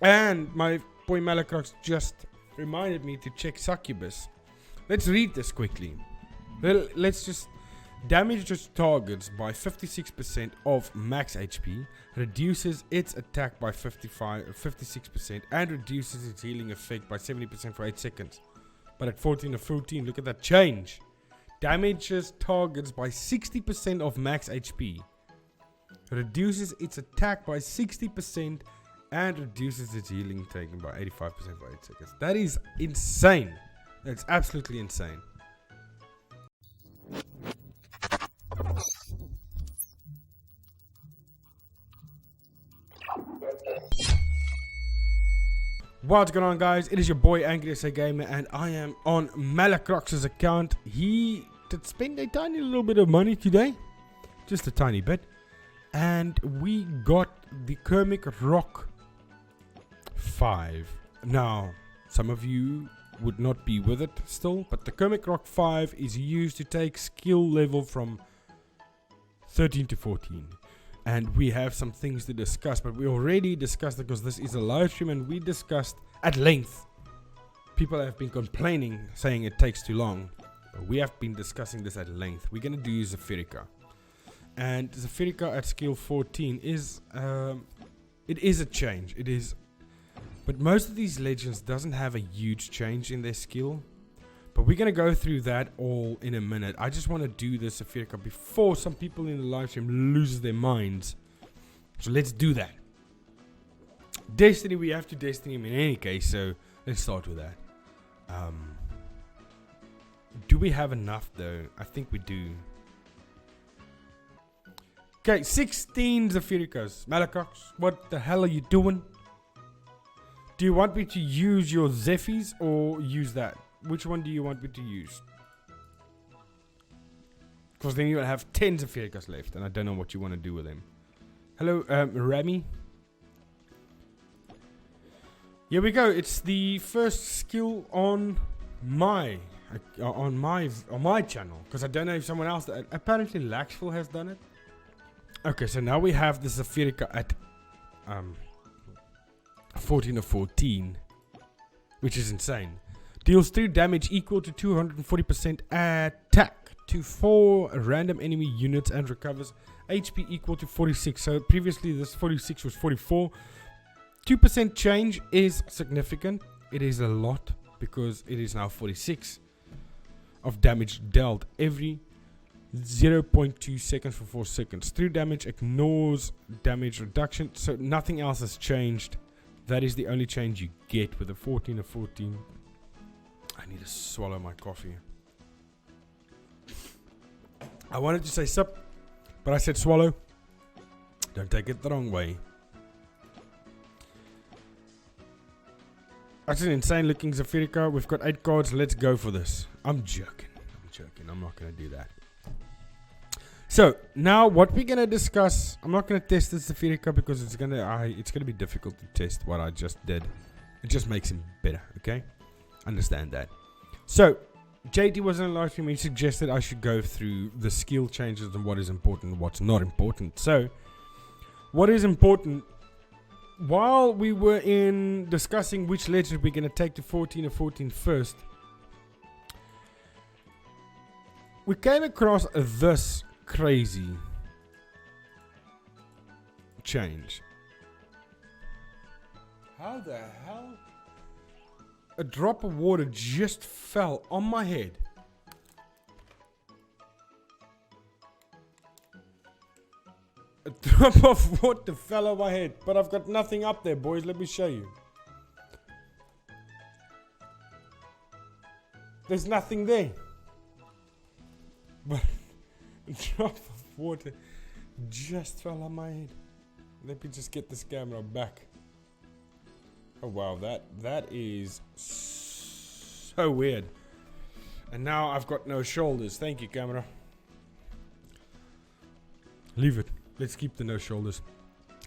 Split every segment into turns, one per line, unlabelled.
And my boy Malacrox just reminded me to check Succubus. Let's read this quickly. Well, let's just damages targets by 56% of max HP, reduces its attack by 56%, and reduces its healing effect by 70% for 8 seconds. But at 14 or 14, look at that change. Damages targets by 60% of max HP, reduces its attack by 60%, and reduces its healing taken by 85% for 8 seconds. That is insane. That's absolutely insane. What's going on, guys? It is your boy Angrysagamer, and I am on Malacrox's account. He did spend a tiny little bit of money today, just a tiny bit, and we got the Kermic Rock 5. Now, some of you would not be with it still, but the Kermic Rock 5 is used to take skill level from 13 to 14. And we have some things to discuss, but we already discussed it because this is a live stream and we discussed at length. People have been complaining, saying it takes too long. But we have been discussing this at length. We're going to do Zephyrica. And Zephyrica at skill 14 is, it is a change. It is, but most of these legends doesn't have a huge change in their skill. But we're going to go through that all in a minute. I just want to do this Zephyrica before some people in the live stream lose their minds. So let's do that. Destiny, we have to Destiny him in any case. So let's start with that. Do we have enough though? I think we do. Okay, 16 Zephyricas. Malacrox, what the hell are you doing? Do you want me to use your Zephyrs or use that? Which one do you want me to use? Because then you'll have 10 Zephyricas left, and I don't know what you want to do with them. Hello, Remy. Here we go. It's the first skill on my channel, because I don't know if someone else. Apparently, Laxful has done it. Okay, so now we have the Zephyrica at 14 or 14, which is insane. Deals 3 damage equal to 240% attack to 4 random enemy units and recovers HP equal to 46. So previously this 46 was 44. 2% change is significant. It is a lot because it is now 46 of damage dealt every 0.2 seconds for 4 seconds. 3 damage ignores damage reduction. So nothing else has changed. That is the only change you get with a 14 or 14. I need to swallow my coffee. I wanted to say sip, but I said swallow. Don't take it the wrong way. That's an insane looking Zephyrica. We've got 8 cards. Let's go for this. I'm joking. I'm not going to do that. So, now what we're going to discuss. I'm not going to test this Zephyrica because it's going to be difficult to test what I just did. It just makes him better, okay? Understand that. So, JT was in a live stream. He suggested I should go through the skill changes and what is important and what's not important. So, what is important? While we were in discussing which legend we're going to take to 14 or 14 first, we came across this crazy change. How the hell? A drop of water just fell on my head. A drop of water fell on my head. But I've got nothing up there, boys. Let me show you. There's nothing there. But a drop of water just fell on my head. Let me just get this camera back. Oh wow, that is so weird. And now I've got no shoulders. Thank you, camera. Leave it. Let's keep the no shoulders.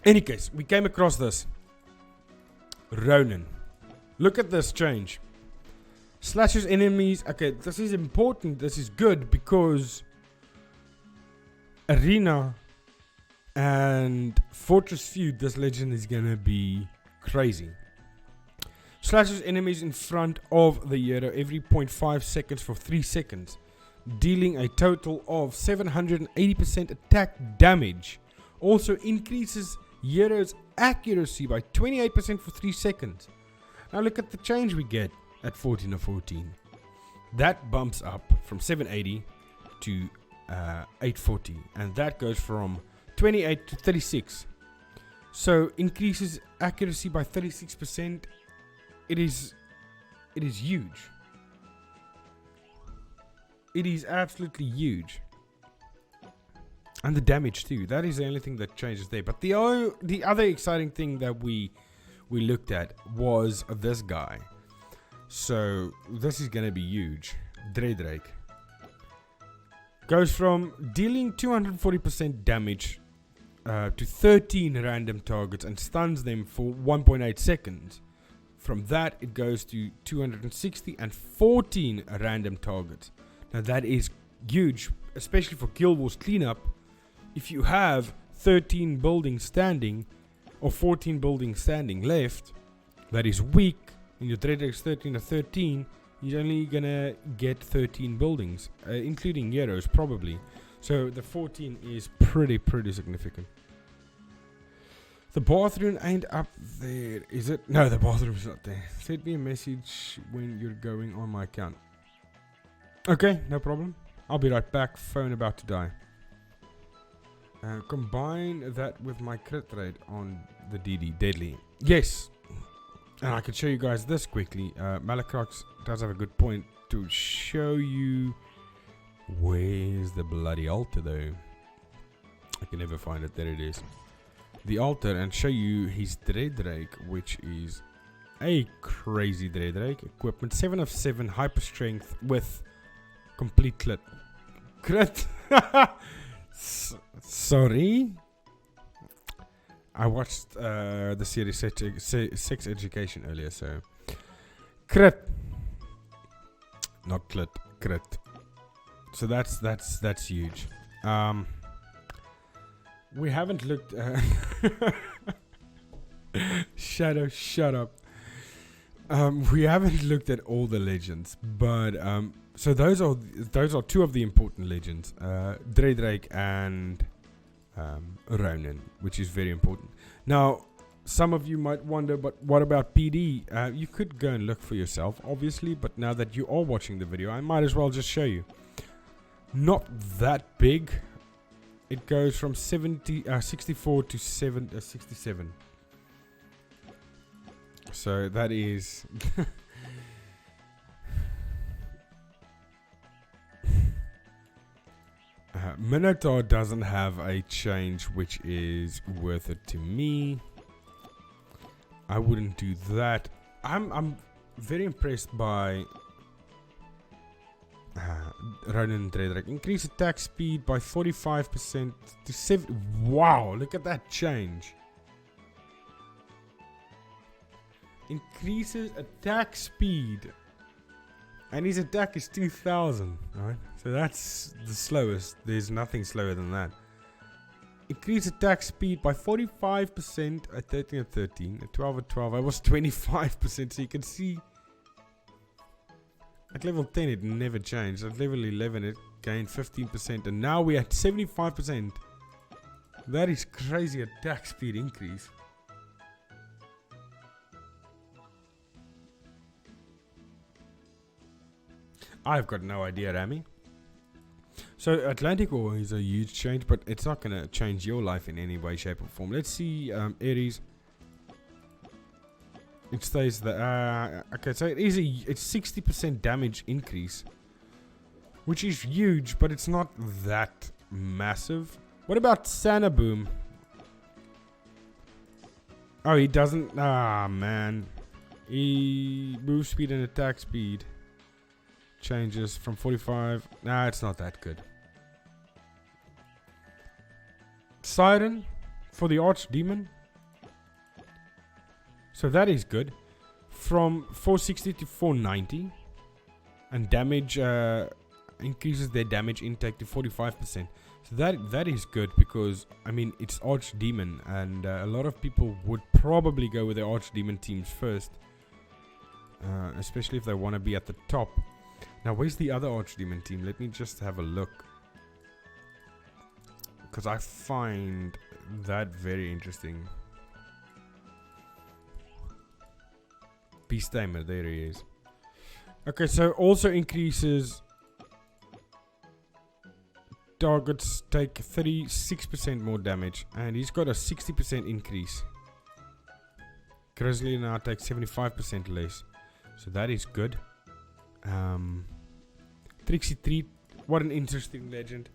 Any case, we came across this. Ronin. Look at this change. Slashes enemies. Okay, this is important. This is good because Arena and Fortress Feud, this legend is gonna be crazy. Slashes enemies in front of the hero every 0.5 seconds for 3 seconds, dealing a total of 780% attack damage. Also increases hero's accuracy by 28% for 3 seconds. Now look at the change we get at 14 or 14. That bumps up from 780 to 840, and that goes from 28 to 36. So increases accuracy by 36%. It is huge. It is absolutely huge. And the damage too. That is the only thing that changes there. But the other exciting thing that we looked at was this guy. So this is gonna be huge. Dread Drake goes from dealing 240% damage to 13 random targets and stuns them for 1.8 seconds. From that, it goes to 260 and 14 random targets. Now that is huge, especially for Guild Wars cleanup. If you have 13 buildings standing or 14 buildings standing left, that is weak, and your Dread Drake is 13 or 13, you're only gonna get 13 buildings, including heroes probably. So the 14 is pretty significant. The bathroom ain't up there, is it? No, the bathroom's not there. Send me a message when you're going on my account. Okay, no problem. I'll be right back. Phone about to die. Combine that with my crit rate on the DD. Deadly. Yes. And I can show you guys this quickly. Malacrox does have a good point to show you. Where's the bloody altar though? I can never find it. There it is. The altar, and show you his Dread Drake, which is a crazy Dread Drake. Equipment 7 of 7, hyper strength with complete crit. Sorry. I watched the series Sex Education earlier, so crit, not clit, crit. So that's huge. We haven't looked. Shadow, shut up. We haven't looked at all the legends, but so those are two of the important legends, Dread Drake and Ronin, which is very important. Now, some of you might wonder, but what about PD? You could go and look for yourself, obviously, but now that you are watching the video, I might as well just show you. Not that big. It goes from 64 to 67. So that is Minotaur doesn't have a change which is worth it to me. I wouldn't do that. I'm very impressed by Ronin and Dread Drake. Increase attack speed by 45% to 7. Wow, look at that change. Increases attack speed. And his attack is 2000, right? So that's the slowest. There's nothing slower than that. Increase attack speed by 45% at 13 at 13. At 12 at 12, I was 25%. So you can see at level 10 it never changed. At level 11 it gained 15%. And now we're at 75%. That is crazy attack speed increase. I've got no idea, Rami. So Atlantic War is a huge change, but it's not going to change your life in any way, shape or form. Let's see Ares. It stays the okay, so it's 60% damage increase, which is huge, but it's not that massive. What about Sanaboom? Oh, he doesn't. Ah, man. He move speed and attack speed changes from 45. Nah, it's not that good. Siren for the Archdemon. So that is good. From 460 to 490. And damage increases their damage intake to 45%. So that is good, because I mean it's Archdemon, and a lot of people would probably go with the Archdemon teams first, especially if they want to be at the top. Now where's the other Archdemon team? Let me just have a look, because I find that very interesting. Beastamer, there he is. Okay, so also increases targets take 36% more damage, and he's got a 60% increase. Grizzly now takes 75% less, so that is good. Trixie Treat, what an interesting legend.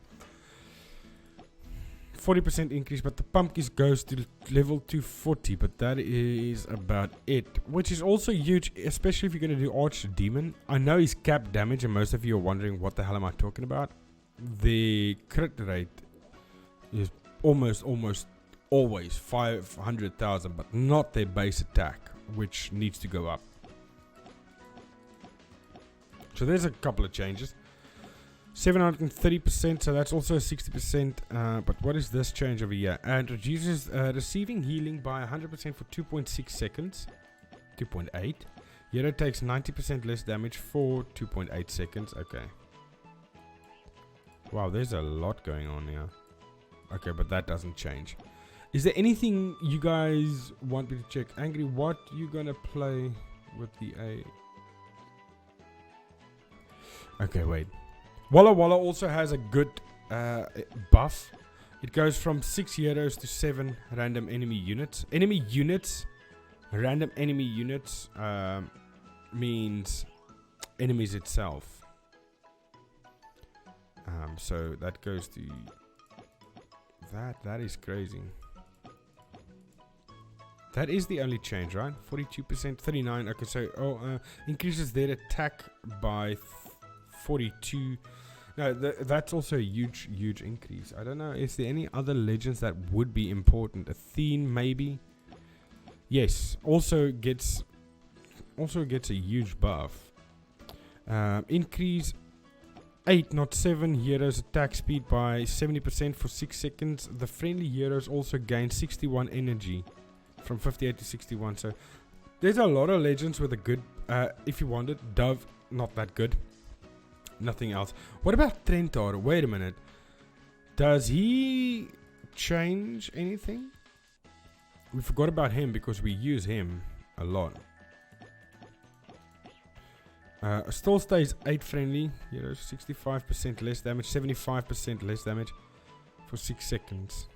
40% increase, but the pumpkins goes to level 240, but that is about it, which is also huge, especially if you're going to do Archdemon. I know he's capped damage, and most of you are wondering what the hell am I talking about. The crit rate is almost always 500,000, but not their base attack, which needs to go up. So there's a couple of changes. 730%, so that's also 60%. But what is this change over here? And reduces receiving healing by 100% for 2.6 seconds. 2.8. Hero takes 90% less damage for 2.8 seconds. Okay. Wow, there's a lot going on here. Okay, but that doesn't change. Is there anything you guys want me to check? Angry, what you gonna play with the A? Okay, wait. Walla Walla also has a good buff. It goes from 6 heroes to 7 random enemy units. Random enemy units means enemies itself. So that goes to that is crazy. That is the only change, right? 42%, 39. Okay, so increases their attack by 42. No, that's also a huge increase. I don't know. Is there any other legends that would be important? Athene, maybe. Yes. Also gets a huge buff. Increase 8, not 7 heroes attack speed by 70% for 6 seconds. The friendly heroes also gain 61 energy from 58 to 61. So there's a lot of legends with a good. If you want it, Dove, not that good. Nothing else. What about Trentor? Wait a minute. Does he change anything? We forgot about him because we use him a lot. Still stays 8 friendly. 65% less damage, 75% less damage for 6 seconds.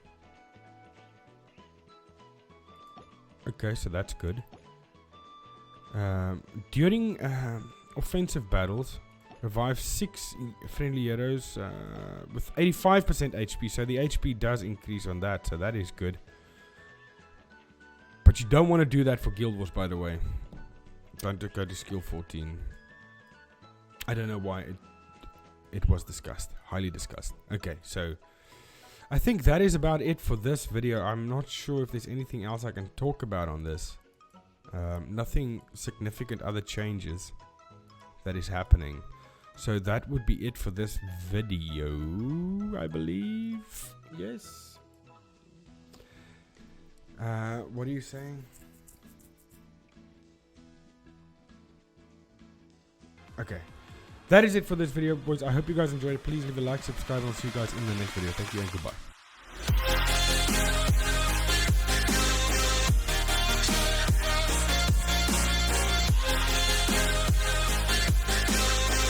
Okay, so that's good. During offensive battles, revive 6 friendly heroes with 85% HP. So the HP does increase on that, so that is good. But you don't want to do that for Guild Wars, by the way. Don't go to skill 14. I don't know why it was discussed. Highly discussed. Okay, so I think that is about it for this video. I'm not sure if there's anything else I can talk about on this. Nothing significant other changes that is happening. So that would be it for this video, I believe. Yes. What are you saying? Okay. That is it for this video, boys. I hope you guys enjoyed it. Please leave a like, subscribe, and I'll see you guys in the next video. Thank you and goodbye.